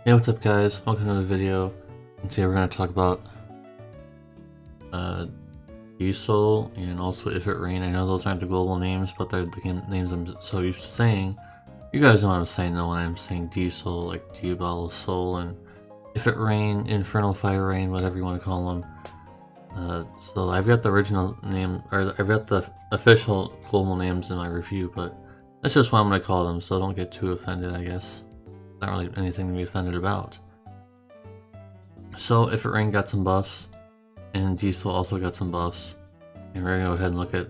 Hey, what's up guys? Welcome to the video. And today we're going to talk about Deus and also If It Rain. I know those aren't the global names, but they're the names I'm so used to saying. You guys know what I'm saying though when I'm saying Deus, like Diablo Soul, and If It Rain, Infernal Fire Rain, whatever you want to call them. So I've got the original name, or I've got the official global names in my review, but that's just what I'm going to call them, so don't get too offended, I guess. Not really anything to be offended about. So If It Rain got some buffs, and Diesel also got some buffs, and we're gonna go ahead and look at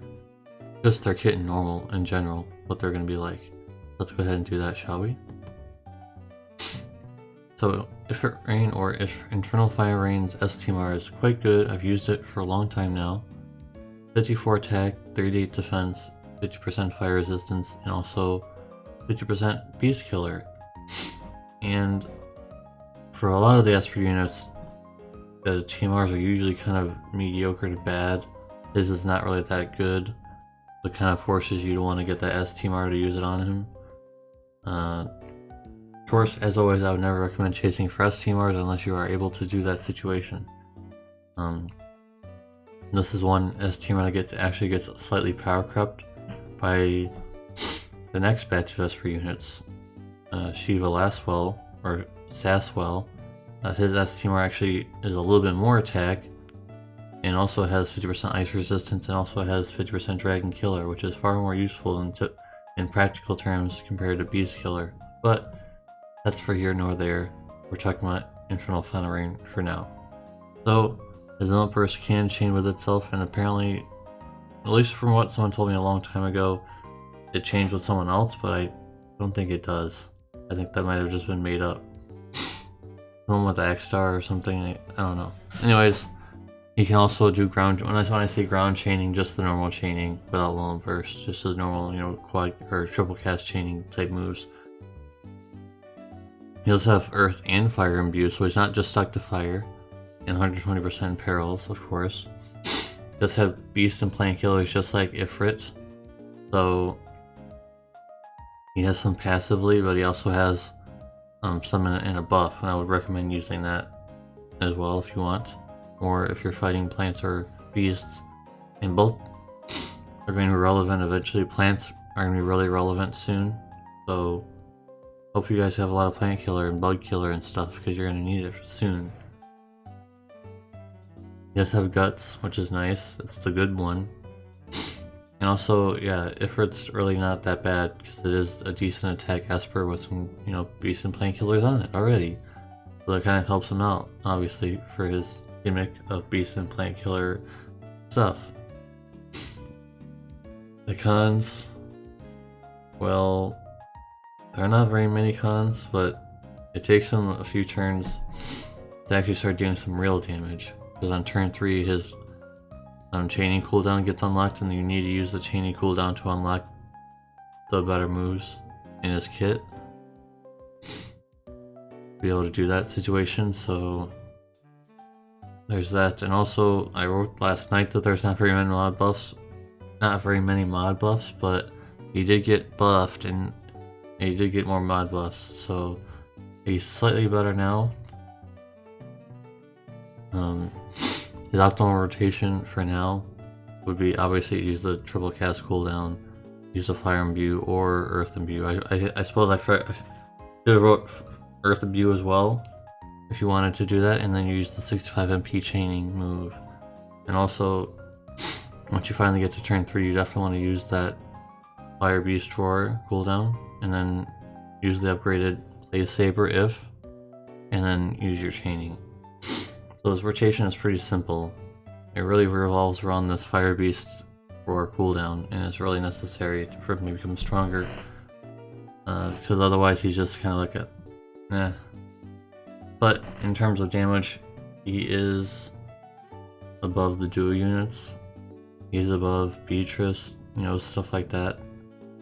just their kit in normal in general, what they're gonna be like. Let's go ahead and do that, shall we? So If It Rain, or if Infernal Fire Rain's STMR is quite good. I've used it for a long time now. 54 attack, 38 defense, 50% fire resistance, and also 50% beast killer. And for a lot of the Esper units, the TMRs are usually kind of mediocre to bad. His is not really that good. It kind of forces you to want to get that STMR to use it on him. Of course, as always, I would never recommend chasing for STMRs unless you are able to do that situation. This is one STMR that actually gets slightly power crept by the next batch of Esper units. Shiva Laswell, or Saswell, his STMR actually is a little bit more attack, and also has 50% ice resistance, and also has 50% dragon killer, which is far more useful in practical terms compared to beast killer. But that's for here nor there. We're talking about Infernal Fire Rain for now. So his Limit Burst can chain with itself, and apparently, at least from what someone told me a long time ago, it changed with someone else, but I don't think it does. I think that might have just been made up. Someone with the X-Star or something, I don't know. Anyways, he can also do ground, when I say ground chaining, just the normal chaining without Limit Burst, just as normal, quad or triple cast chaining type moves. He does have Earth and Fire imbue, so he's not just stuck to Fire, and 120% perils, of course. He does have Beast and Plant Killers just like Ifrit, so he has some passively, but he also has some in a buff, and I would recommend using that as well if you want, or if you're fighting plants or beasts. And both are going to be relevant eventually. Plants are going to be really relevant soon, so hope you guys have a lot of plant killer and bug killer and stuff, because you're going to need it soon. He does have guts, which is nice. It's the good one. And also, yeah, Ifrit's really not that bad, because it is a decent attack Esper with some, beast and plant killers on it already. So that kind of helps him out, obviously, for his gimmick of beast and plant killer stuff. The cons, well, there are not very many cons, but it takes him a few turns to actually start doing some real damage. Because on turn 3, his chaining cooldown gets unlocked, and you need to use the chaining cooldown to unlock the better moves in his kit to be able to do that situation. So there's that. And also, I wrote last night that there's not very many mod buffs, but he did get buffed, and he did get more mod buffs, so he's slightly better now. His optimal rotation for now would be obviously use the triple cast cooldown, use the fire imbue or earth imbue. I suppose I should have wrote earth imbue as well if you wanted to do that, and then use the 65 MP chaining move. And also, once you finally get to turn 3, you definitely want to use that fire beast drawer cooldown, and then use the upgraded blaze saber and then use your chaining. So his rotation is pretty simple. It really revolves around this Fire Beast roar cooldown, and it's really necessary for him to become stronger. Because otherwise he's just kind of like eh. But in terms of damage, he is above the duo units. He's above Beatrice, stuff like that.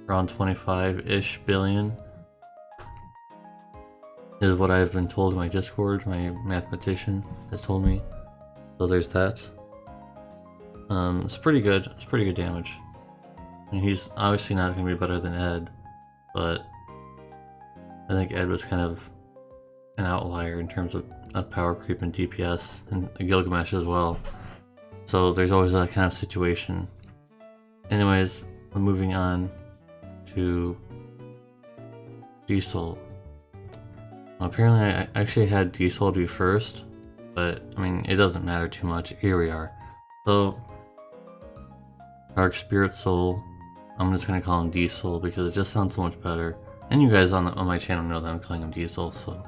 Around 25-ish billion. Is what I've been told in my Discord. My mathematician has told me. So there's that. It's pretty good. It's pretty good damage. And he's obviously not going to be better than Ed, but I think Ed was kind of an outlier in terms of power creep and DPS, and Gilgamesh as well. So there's always that kind of situation. Anyways, moving on to Diesel. Apparently I actually had Diesel be first, but I mean, it doesn't matter too much. Here we are. So, Dark Spirit Soul, I'm just gonna call him Diesel because it just sounds so much better. And you guys on my channel know that I'm calling him Diesel, so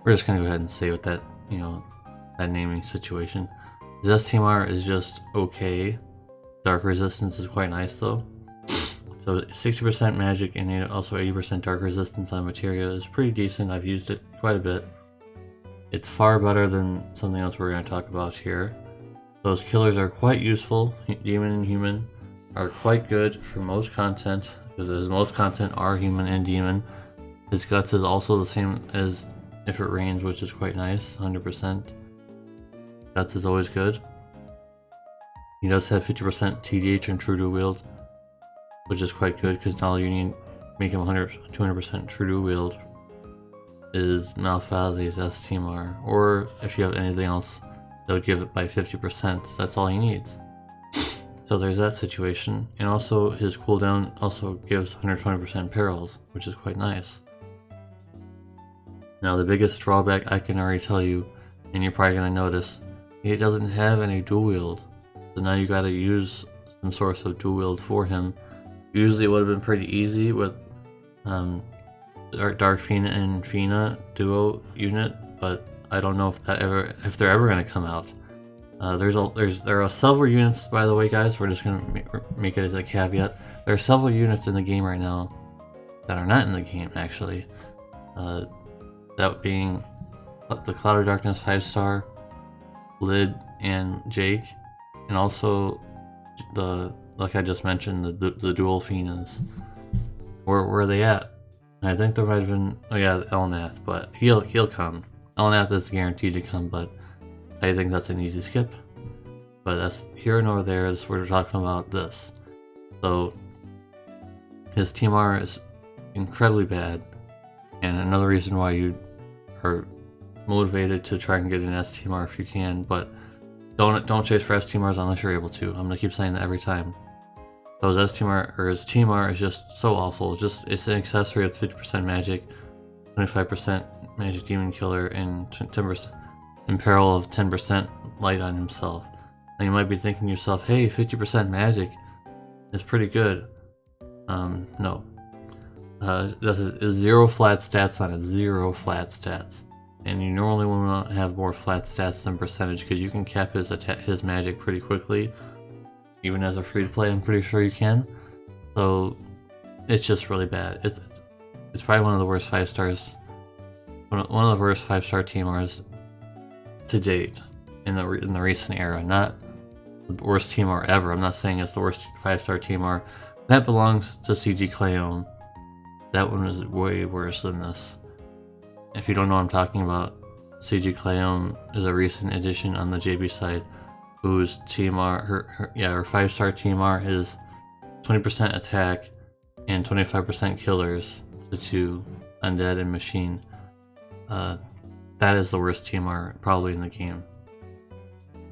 we're just gonna go ahead and say with that, you know, that naming situation. His STMR is just okay. Dark resistance is quite nice though. So 60% magic and also 80% dark resistance on materia is pretty decent. I've used it quite a bit. It's far better than something else we're going to talk about here. Those killers are quite useful. Demon and human are quite good for most content, because most content are human and demon. His guts is also the same as if it rains, which is quite nice, 100%. Guts is always good. He does have 50% TDH and true to wield, which is quite good, because now you need to make him 200% true to wield is Malphase's STMR, or if you have anything else that would give it by 50%, that's all he needs. So there's that situation, and also his cooldown also gives 120% parallels, which is quite nice. Now the biggest drawback I can already tell you, and you're probably going to notice, he doesn't have any dual wield, so now you got to use some source of dual wield for him. Usually it would have been pretty easy with Dark Fina and Fina duo unit, but I don't know if they're ever going to come out. There are several units, by the way, guys. We're just going to make it as a caveat. There are several units in the game right now that are not in the game, actually. That being the Cloud of Darkness 5-star, Lid, and Jake, and also like I just mentioned, the dual Finas. Where are they at? I think there might have been, oh yeah, Elnath, but he'll come. Elnath is guaranteed to come, but I think that's an easy skip. But that's here nor there, as we're talking about this. So his TMR is incredibly bad, and another reason why you are motivated to try and get an STMR if you can, but don't chase for STMRs unless you're able to. I'm gonna keep saying that every time. So his STMR or his TMR is just so awful. It's an accessory with 50% magic, 25% magic demon killer, and 10% in peril of 10% light on himself. Now you might be thinking to yourself, hey, 50% magic is pretty good. No. This is 0 flat stats on it, 0 flat stats. And you normally want to have more flat stats than percentage, because you can cap his magic pretty quickly. Even as a free to play, I'm pretty sure you can. So it's just really bad. It's probably one of the worst 5 stars, one of the worst 5-star TMRs to date in the recent era. Not the worst TMR ever. I'm not saying it's the worst 5-star TMR. That belongs to CG Cleome. That one is way worse than this. If you don't know what I'm talking about, CG Cleome is a recent addition on the JB side, whose TMR, her 5-star TMR is 20% attack and 25% killers to 2 undead and machine. That is the worst TMR probably in the game,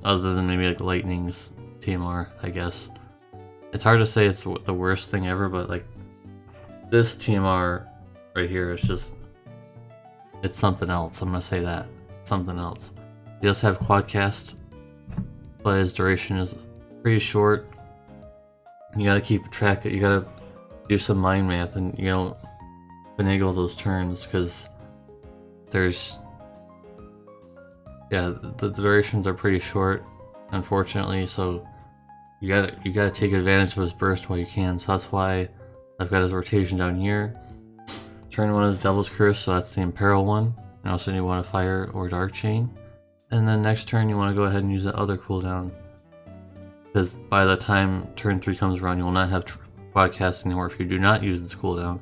other than maybe like Lightning's TMR, I guess. It's hard to say it's the worst thing ever, but like this TMR right here is just, it's something else. I'm gonna say that, something else. He does have quadcast, but his duration is pretty short. You gotta keep track of, you gotta do some mind math, and you know, finagle those turns, because there's, yeah, the durations are pretty short, unfortunately. So you gotta take advantage of his burst while you can. So that's why I've got his rotation down here. Turn 1 is Devil's Curse, so that's the Imperil one. And also you want to Fire or Dark Chain. And then next turn you want to go ahead and use that other cooldown, because by the time turn 3 comes around, you will not have quadcast anymore if you do not use this cooldown.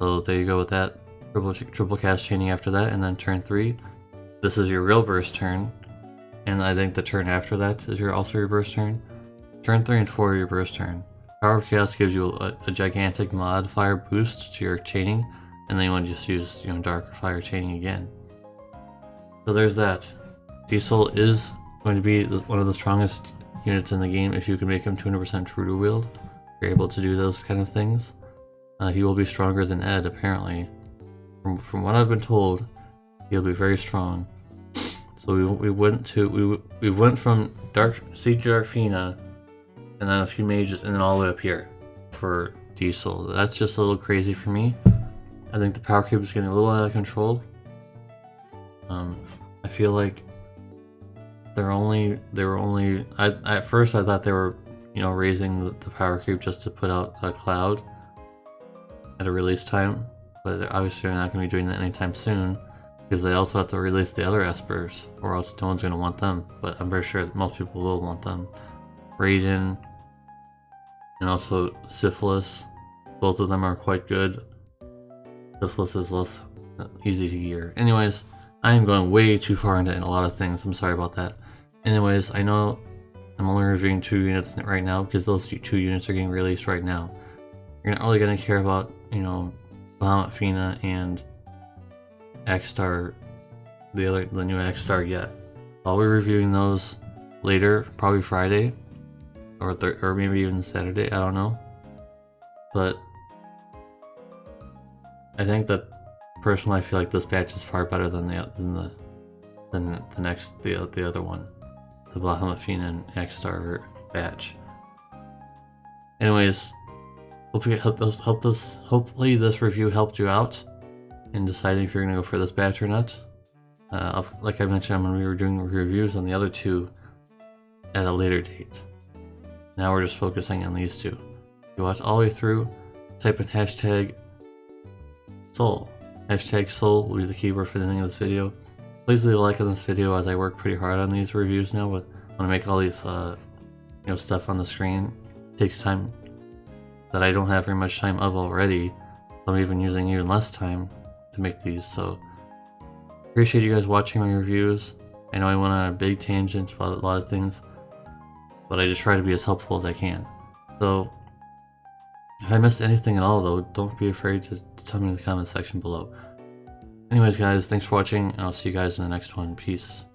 So there you go with that. Triple cast chaining after that, and then turn 3. This is your real burst turn, and I think the turn after that is also your burst turn. Turn 3 and 4 are your burst turn. Power of Chaos gives you a gigantic modifier boost to your chaining, and then you want to just use, Dark or Fire chaining again. So there's that. Diesel is going to be one of the strongest units in the game if you can make him 200% true to wield. You're able to do those kind of things. He will be stronger than Ed, apparently. From what I've been told, he'll be very strong. So we went from Siege Darkfina, and then a few mages, and then all the way up here for Diesel. That's just a little crazy for me. I think the power cube is getting a little out of control. I feel like they were only. At first I thought they were, raising the power cube just to put out a cloud at a release time, but they're obviously not going to be doing that anytime soon because they also have to release the other espers, or else no one's going to want them. But I'm very sure that most people will want them. Raiden and also Syphilis, both of them are quite good. Syphilis is less easy to gear. Anyways, I am going way too far into a lot of things. I'm sorry about that. Anyways, I know I'm only reviewing 2 units right now because those 2 units are getting released right now. You're not really going to care about, Bahamut Fina and X-Star, the new X-Star yet. I'll be reviewing those later, probably Friday, or maybe even Saturday. I don't know. But I think that personally, I feel like this batch is far better than the other one, the Bahamut Fina and X-Star batch. Anyways, hopefully this review helped you out in deciding if you're gonna go for this batch or not. Like I mentioned, I'm gonna be doing reviews on the other 2 at a later date. Now we're just focusing on these 2. If you watch all the way through, type in hashtag Soul. Hashtag Soul will be the keyword for the ending of this video. Please leave a like on this video as I work pretty hard on these reviews now. But when I make all these, stuff on the screen, it takes time that I don't have very much time of already. I'm even using even less time to make these. So appreciate you guys watching my reviews. I know I went on a big tangent about a lot of things, but I just try to be as helpful as I can. So if I missed anything at all, though, don't be afraid to tell me in the comment section below. Anyways, guys, thanks for watching, and I'll see you guys in the next one. Peace.